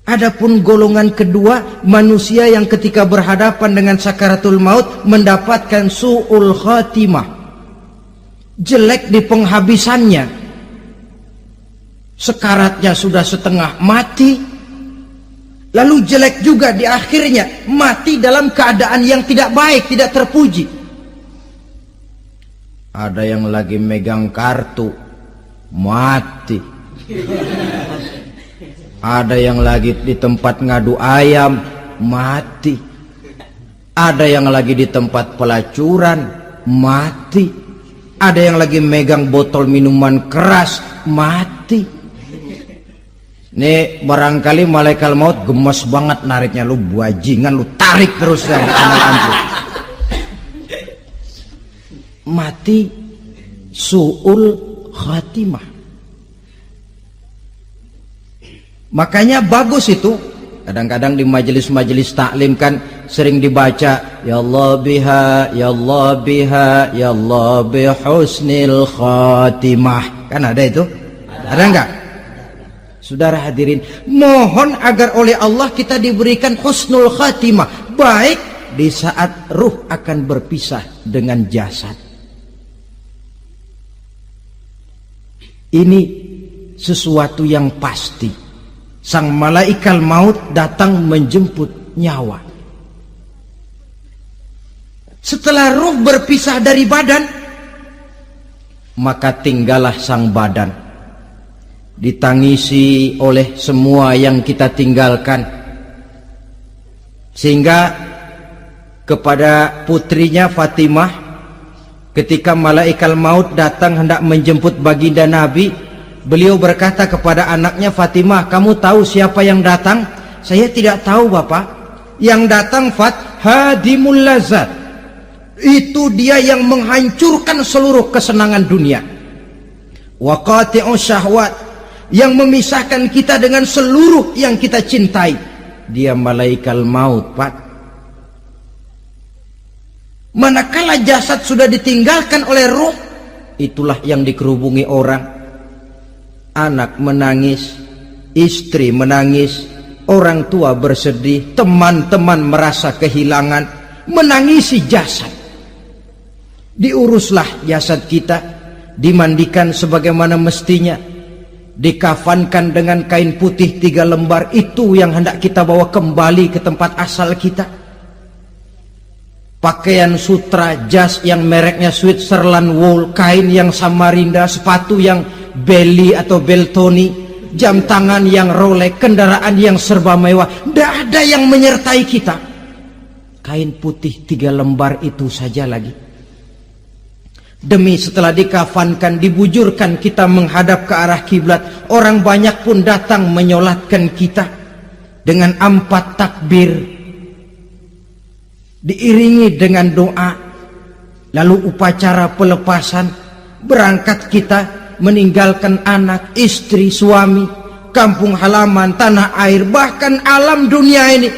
[SPEAKER 1] Adapun golongan kedua, manusia yang ketika berhadapan dengan sakaratul maut mendapatkan su'ul khatimah, jelek di penghabisannya. Sekaratnya sudah setengah mati, lalu jelek juga di akhirnya, mati dalam keadaan yang tidak baik, tidak terpuji. Ada yang lagi megang kartu, mati. Ada yang lagi di tempat ngadu ayam, mati. Ada yang lagi di tempat pelacuran, mati. Ada yang lagi megang botol minuman keras, mati. Nih barangkali malaikat maut gemes banget nariknya, lu bajingan, lu tarik terus ya, mati su'ul khatimah. Makanya bagus itu. Kadang-kadang di majelis-majelis taklim kan sering dibaca, ya Allah biha, ya Allah biha, ya Allah bihusnil khatimah. Kan ada itu? Ada enggak? Saudara hadirin, mohon agar oleh Allah kita diberikan husnul khatimah, baik di saat ruh akan berpisah dengan jasad. Ini sesuatu yang pasti. Sang malaikat maut datang menjemput nyawa. Setelah ruh berpisah dari badan, maka tinggallah sang badan, ditangisi oleh semua yang kita tinggalkan. Sehingga kepada putrinya Fatimah, ketika malaikat maut datang hendak menjemput baginda Nabi, beliau berkata kepada anaknya, Fatimah, kamu tahu siapa yang datang? Saya tidak tahu, Bapak. Yang datang hadimul lazat. Itu dia yang menghancurkan seluruh kesenangan dunia. Wa qati'us syahwat, yang memisahkan kita dengan seluruh yang kita cintai. Dia malaikat maut, Pak. Manakala jasad sudah ditinggalkan oleh ruh, itulah yang dikerubungi orang. Anak menangis, istri menangis, orang tua bersedih, teman-teman merasa kehilangan, menangisi jasad. Diuruslah jasad kita, dimandikan sebagaimana mestinya, dikafankan dengan kain putih 3 lembar. Itu yang hendak kita bawa kembali ke tempat asal kita. Pakaian sutra, jas yang mereknya Switzerland wool, kain yang Samarinda, sepatu yang Belly atau Beltoni, jam tangan yang Rolex, kendaraan yang serba mewah. Tidak ada yang menyertai kita. Kain putih 3 lembar itu saja lagi. Demi setelah dikafankan, dibujurkan kita menghadap ke arah kiblat. Orang banyak pun datang menyolatkan kita dengan 4 takbir, diiringi dengan doa. Lalu upacara pelepasan, berangkat kita meninggalkan anak, istri, suami, kampung halaman, tanah air, bahkan alam dunia ini.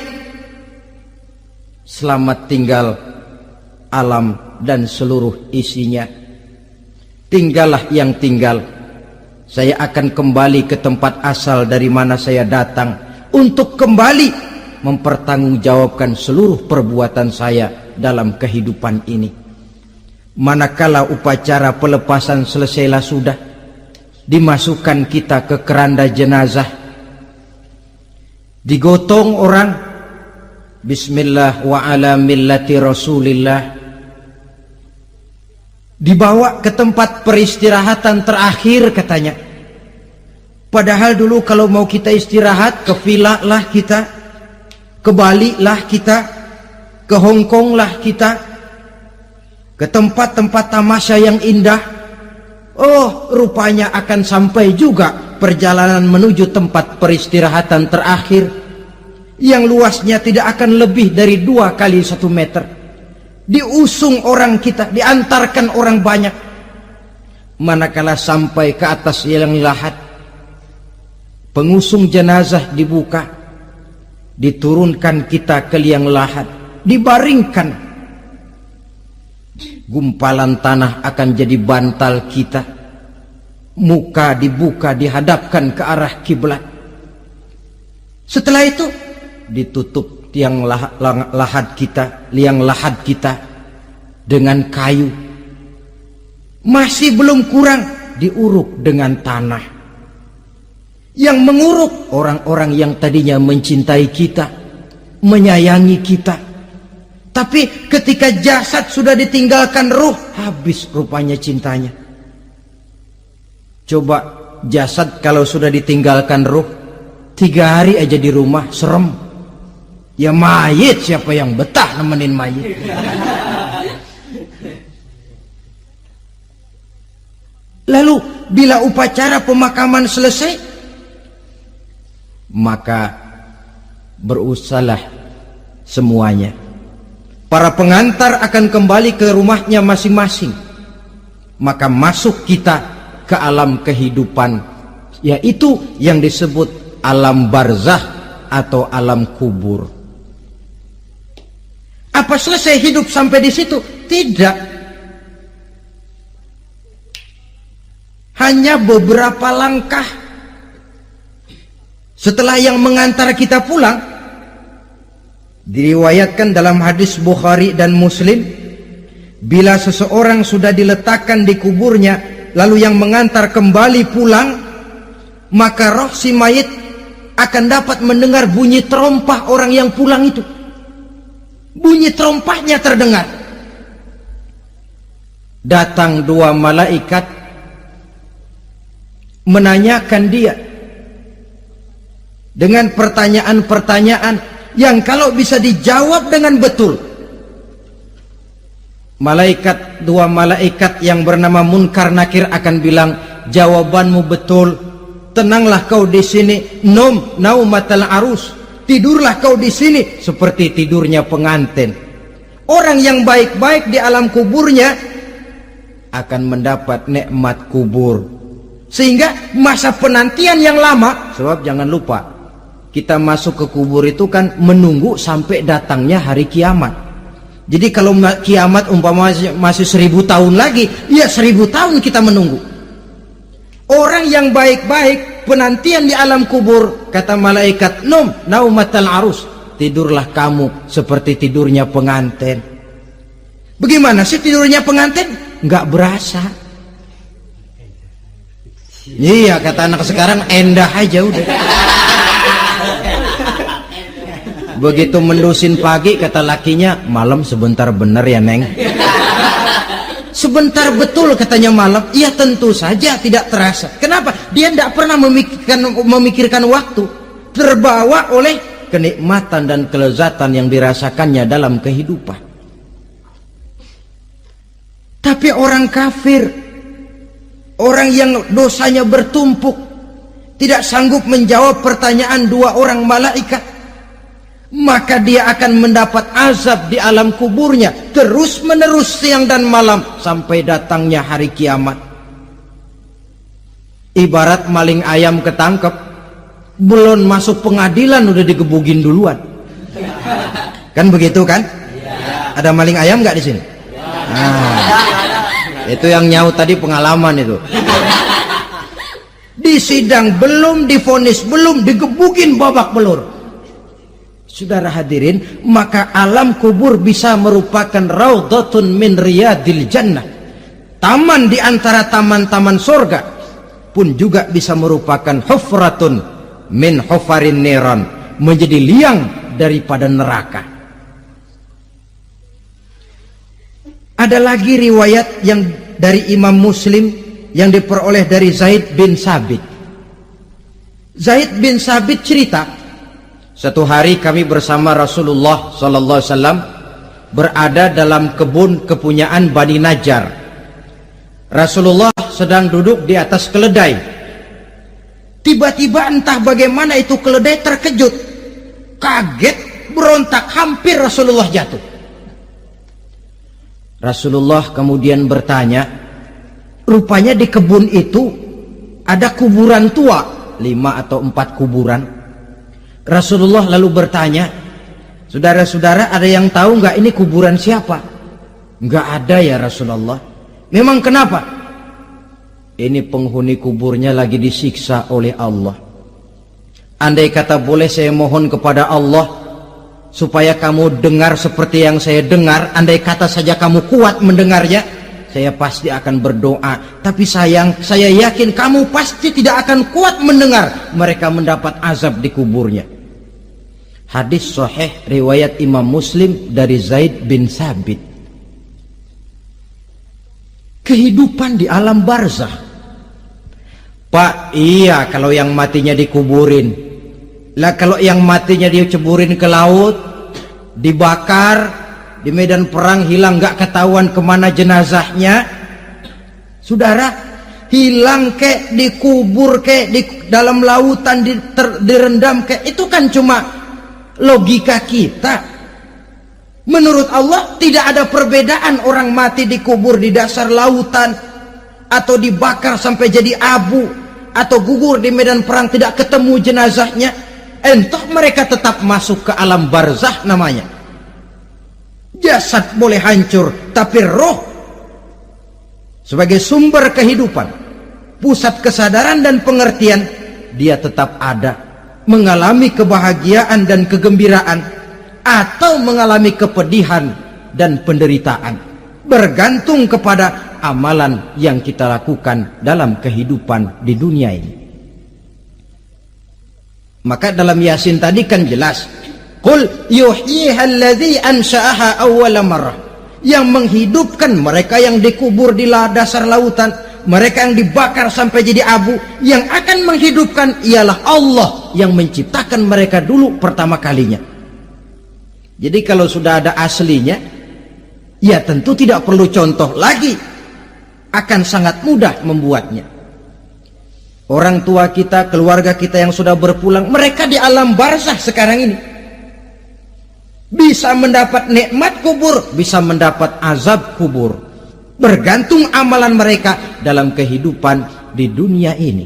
[SPEAKER 1] Selamat tinggal alam dan seluruh isinya. Tinggallah yang tinggal. Saya akan kembali ke tempat asal dari mana saya datang, untuk kembali mempertanggungjawabkan seluruh perbuatan saya dalam kehidupan ini. Manakala upacara pelepasan selesailah sudah, dimasukkan kita ke keranda jenazah, digotong orang, bismillah wa ala millati rasulillah, dibawa ke tempat peristirahatan terakhir katanya. Padahal dulu kalau mau kita istirahat, ke villa lah kita, ke Bali lah kita, ke Hong Kong lah kita, ke tempat-tempat tamasya yang indah. Oh, rupanya akan sampai juga perjalanan menuju tempat peristirahatan terakhir, yang luasnya tidak akan lebih dari 2 kali 1 meter. Diusung orang kita, diantarkan orang banyak. Manakala sampai ke atas liang lahat, pengusung jenazah dibuka, diturunkan kita ke liang lahat, dibaringkan. Gumpalan tanah akan jadi bantal kita. Muka dibuka, dihadapkan ke arah kiblat. Setelah itu ditutup liang lahat kita dengan kayu. Masih belum kurang, diuruk dengan tanah. Yang menguruk orang-orang yang tadinya mencintai kita, menyayangi kita. Tapi ketika jasad sudah ditinggalkan ruh, habis rupanya cintanya. Coba jasad kalau sudah ditinggalkan ruh, 3 hari aja di rumah, serem. Ya mayit, siapa yang betah nemenin mayit? Lalu bila upacara pemakaman selesai, maka berusahalah semuanya. Para pengantar akan kembali ke rumahnya masing-masing. Maka masuk kita ke alam kehidupan, yaitu yang disebut alam barzah atau alam kubur. Apa selesai hidup sampai di situ? Tidak. Hanya beberapa langkah setelah yang mengantar kita pulang. Diriwayatkan dalam hadis Bukhari dan Muslim, bila seseorang sudah diletakkan di kuburnya, lalu yang mengantar kembali pulang, maka roh si mayit akan dapat mendengar bunyi terompah orang yang pulang itu. Bunyi terompahnya terdengar. Datang dua malaikat menanyakan dia dengan pertanyaan-pertanyaan yang kalau bisa dijawab dengan betul, dua malaikat yang bernama Munkar Nakir akan bilang, jawabanmu betul, tenanglah kau di sini, naumatal arus, tidurlah kau di sini seperti tidurnya pengantin. Orang yang baik-baik di alam kuburnya akan mendapat nikmat kubur, sehingga masa penantian yang lama. Sebab jangan lupa, kita masuk ke kubur itu kan menunggu sampai datangnya hari kiamat. Jadi kalau kiamat umpama masih 1000 tahun lagi, ya 1000 tahun kita menunggu. Orang yang baik-baik penantian di alam kubur, kata malaikat, naumatal arus, tidurlah kamu seperti tidurnya pengantin. Bagaimana sih tidurnya pengantin? Nggak berasa. Iya, kata anak sekarang, endah aja udah. Begitu mendusin pagi, kata lakinya, malam sebentar bener ya Neng. Sebentar betul katanya malam. Iya tentu saja tidak terasa. Kenapa? Dia tidak pernah memikirkan waktu. Terbawa oleh kenikmatan dan kelezatan yang dirasakannya dalam kehidupan. Tapi orang kafir, orang yang dosanya bertumpuk, tidak sanggup menjawab pertanyaan dua orang malaikat, maka dia akan mendapat azab di alam kuburnya terus menerus siang dan malam sampai datangnya hari kiamat. Ibarat maling ayam ketangkep, belum masuk pengadilan udah digebugin duluan. Kan begitu kan? Ada maling ayam nggak di sini? Itu yang nyaut tadi pengalaman itu. Di sidang belum divonis, belum digebugin babak belur. Saudara hadirin, maka alam kubur bisa merupakan raudhatun min riyadil jannah, taman di antara taman-taman surga, pun juga bisa merupakan hufratun min hufarin niran, menjadi liang daripada neraka. Ada lagi riwayat yang dari Imam Muslim yang diperoleh dari Zaid bin Sabit. Zaid bin Sabit cerita, satu hari kami bersama Rasulullah SAW berada dalam kebun kepunyaan Bani Najjar. Rasulullah sedang duduk di atas keledai. Tiba-tiba entah bagaimana itu keledai terkejut, kaget, berontak, hampir Rasulullah jatuh. Rasulullah kemudian bertanya, rupanya di kebun itu ada kuburan tua, 5 atau 4 kuburan. Rasulullah lalu bertanya, saudara-saudara ada yang tahu nggak ini kuburan siapa? Nggak ada ya Rasulullah. Memang kenapa? Ini penghuni kuburnya lagi disiksa oleh Allah. Andai kata boleh saya mohon kepada Allah supaya kamu dengar seperti yang saya dengar, andai kata saja kamu kuat mendengarnya, saya pasti akan berdoa. Tapi sayang, saya yakin kamu pasti tidak akan kuat mendengar mereka mendapat azab di kuburnya. Hadis sahih riwayat Imam Muslim dari Zaid bin Sabit. Kehidupan di alam barzah. Pak, iya kalau yang matinya dikuburin. Lah kalau yang matinya diceburin ke laut, dibakar, di medan perang hilang, gak ketahuan kemana jenazahnya. Saudara, hilang kek, dikubur kek, di dalam lautan direndam kek, itu kan cuma logika kita. Menurut Allah tidak ada perbedaan orang mati dikubur di dasar lautan atau dibakar sampai jadi abu atau gugur di medan perang tidak ketemu jenazahnya. Entah mereka tetap masuk ke alam barzah namanya. Jasad boleh hancur, tapi roh sebagai sumber kehidupan, pusat kesadaran dan pengertian, dia tetap ada, mengalami kebahagiaan dan kegembiraan atau mengalami kepedihan dan penderitaan, bergantung kepada amalan yang kita lakukan dalam kehidupan di dunia ini. Maka dalam Yasin tadi kan jelas, qul yuhyiha alladzi ansha'aha awwala marrah, yang menghidupkan mereka yang dikubur di dasar lautan, mereka yang dibakar sampai jadi abu, yang akan menghidupkan ialah Allah yang menciptakan mereka dulu pertama kalinya. Jadi kalau sudah ada aslinya, ya tentu tidak perlu contoh lagi, akan sangat mudah membuatnya. Orang tua kita, keluarga kita yang sudah berpulang, mereka di alam barzah sekarang ini bisa mendapat nikmat kubur, bisa mendapat azab kubur, bergantung amalan mereka dalam kehidupan di dunia ini.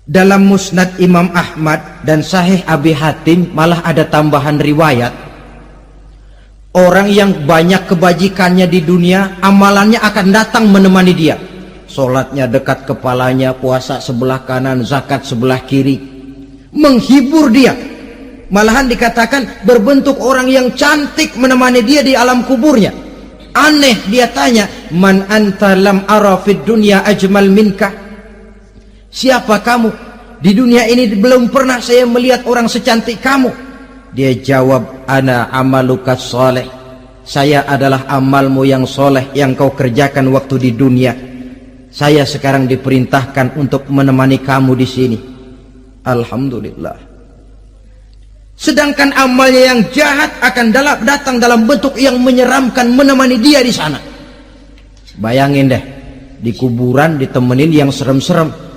[SPEAKER 1] Dalam Musnad Imam Ahmad dan Sahih Abi Hatim malah ada tambahan riwayat, orang yang banyak kebajikannya di dunia, amalannya akan datang menemani dia. Sholatnya dekat kepalanya, puasa sebelah kanan, zakat sebelah kiri, menghibur dia. Malahan dikatakan berbentuk orang yang cantik menemani dia di alam kuburnya. Aneh, dia tanya, man anta lam ara fid dunya ajmal minka. Siapa kamu? Di dunia ini belum pernah saya melihat orang secantik kamu. Dia jawab, ana amaluka soleh. Saya adalah amalmu yang soleh yang kau kerjakan waktu di dunia. Saya sekarang diperintahkan untuk menemani kamu di sini. Alhamdulillah. Sedangkan amalnya yang jahat akan datang dalam bentuk yang menyeramkan menemani dia di sana. Bayangin deh, di kuburan ditemenin yang serem-serem.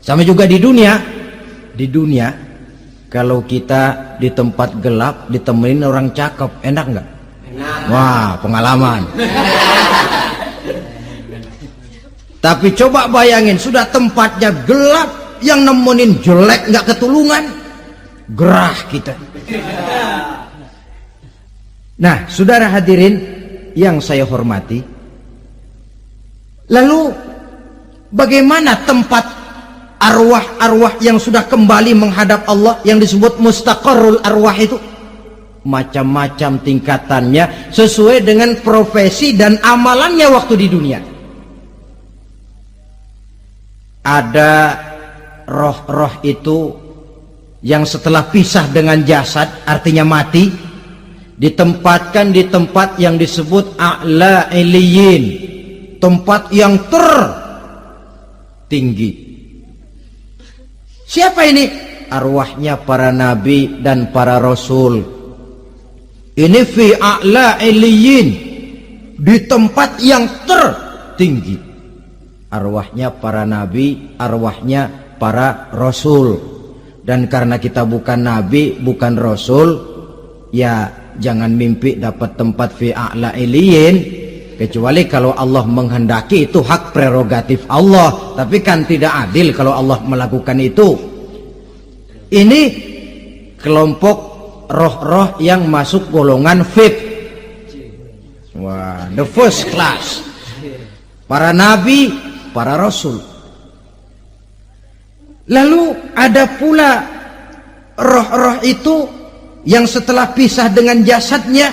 [SPEAKER 1] Sama juga di dunia. Di dunia, kalau kita di tempat gelap ditemenin orang cakep, enak nggak? Enak. Wah, pengalaman. Tapi coba bayangin, sudah tempatnya gelap, yang nemenin jelek nggak ketulungan, gerah kita. Nah, saudara hadirin yang saya hormati, lalu bagaimana tempat arwah-arwah yang sudah kembali menghadap Allah yang disebut mustaqarrul arwah itu? Macam-macam tingkatannya sesuai dengan profesi dan amalannya waktu di dunia. Ada roh-roh itu yang setelah pisah dengan jasad, artinya mati, ditempatkan di tempat yang disebut a'la iliyin, tempat yang tertinggi. Siapa ini? Arwahnya para nabi dan para rasul. Ini fi a'la iliyin, di tempat yang tertinggi. Arwahnya para nabi, arwahnya para rasul. Dan karena kita bukan nabi, bukan rasul, ya jangan mimpi dapat tempat fi a'la iliyin, kecuali kalau Allah menghendaki. Itu hak prerogatif Allah, tapi kan tidak adil kalau Allah melakukan itu. Ini kelompok roh-roh yang masuk golongan VIP. Wah, the first class. Para nabi, para rasul. Lalu ada pula roh-roh itu yang setelah pisah dengan jasadnya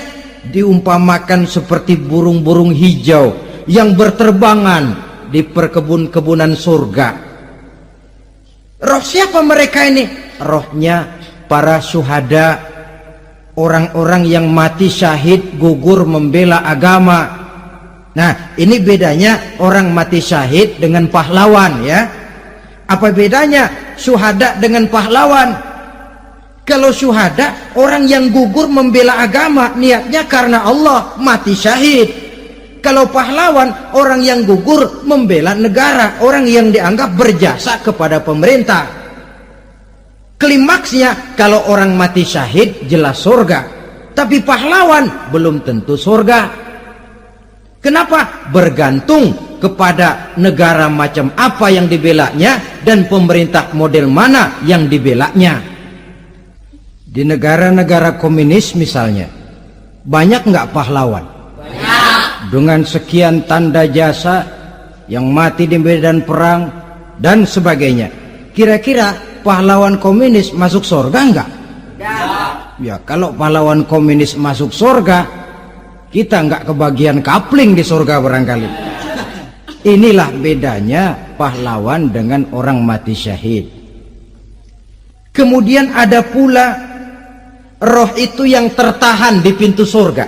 [SPEAKER 1] diumpamakan seperti burung-burung hijau yang berterbangan di perkebun-kebunan surga. Roh siapa mereka ini? Rohnya para syuhada, orang-orang yang mati syahid gugur membela agama. Nah, ini bedanya orang mati syahid dengan pahlawan, ya. Apa bedanya syuhada dengan pahlawan? Kalau syuhada, orang yang gugur membela agama, niatnya karena Allah, mati syahid. Kalau pahlawan, orang yang gugur membela negara, orang yang dianggap berjasa kepada pemerintah. Klimaksnya, kalau orang mati syahid jelas surga, tapi pahlawan belum tentu surga. Kenapa? Bergantung kepada negara macam apa yang dibelanya dan pemerintah model mana yang dibelanya. Di negara-negara komunis misalnya, banyak nggak pahlawan? Dengan sekian tanda jasa yang mati di medan perang dan sebagainya. Kira-kira pahlawan komunis masuk surga enggak? Ya, kalau pahlawan komunis masuk surga, kita enggak kebagian kapling di surga barangkali. Inilah bedanya pahlawan dengan orang mati syahid. Kemudian ada pula roh itu yang tertahan di pintu surga.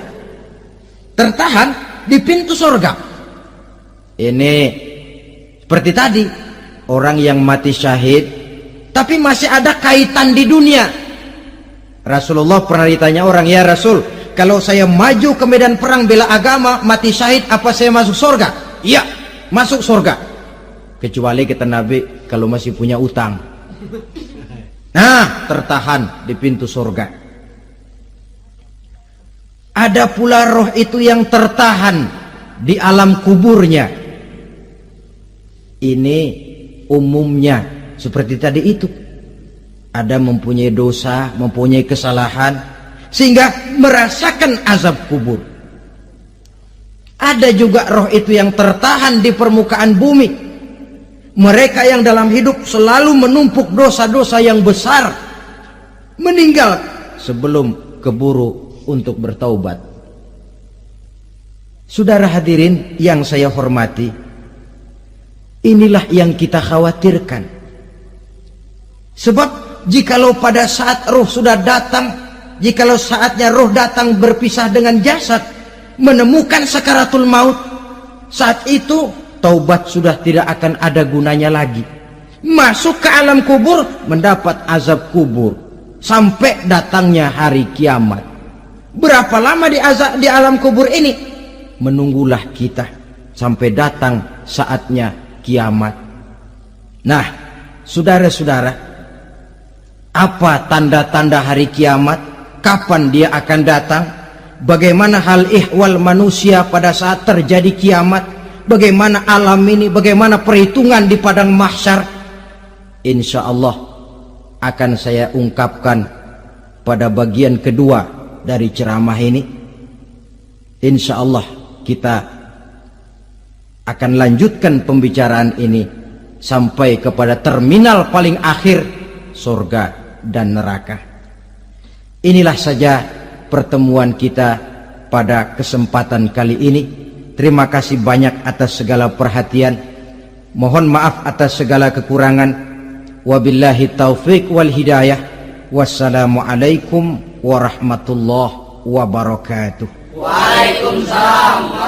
[SPEAKER 1] Tertahan di pintu surga. Ini seperti tadi, orang yang mati syahid tapi masih ada kaitan di dunia. Rasulullah pernah ditanya orang, ya Rasul, kalau saya maju ke medan perang bela agama, mati syahid, apa saya masuk surga? Iya, masuk surga. Kecuali kata Nabi, kalau masih punya utang. Nah, tertahan di pintu surga. Ada pula roh itu yang tertahan di alam kuburnya. Ini umumnya seperti tadi itu. Ada mempunyai dosa, mempunyai kesalahan, sehingga merasakan azab kubur. Ada juga roh itu yang tertahan di permukaan bumi. Mereka yang dalam hidup selalu menumpuk dosa-dosa yang besar, meninggal sebelum keburu untuk bertaubat. Saudara hadirin yang saya hormati, inilah yang kita khawatirkan. Sebab jikalau pada saat roh sudah datang, jikalau saatnya roh datang berpisah dengan jasad, menemukan sakaratul maut, saat itu taubat sudah tidak akan ada gunanya lagi. Masuk ke alam kubur, mendapat azab kubur sampai datangnya hari kiamat. Berapa lama di alam kubur ini? Menunggulah kita sampai datang saatnya kiamat. Nah, saudara-saudara, apa tanda-tanda hari kiamat? Kapan dia akan datang? Bagaimana hal ihwal manusia pada saat terjadi kiamat? Bagaimana alam ini? Bagaimana perhitungan di padang mahsyar? Insya Allah akan saya ungkapkan pada bagian kedua dari ceramah ini. Insya Allah kita akan lanjutkan pembicaraan ini sampai kepada terminal paling akhir, surga dan neraka. Inilah saja pertemuan kita pada kesempatan kali ini. Terima kasih banyak atas segala perhatian. Mohon maaf atas segala kekurangan. Wabillahi taufiq wal hidayah. Wassalamualaikum warahmatullahi wabarakatuh.
[SPEAKER 2] Waalaikumsalam.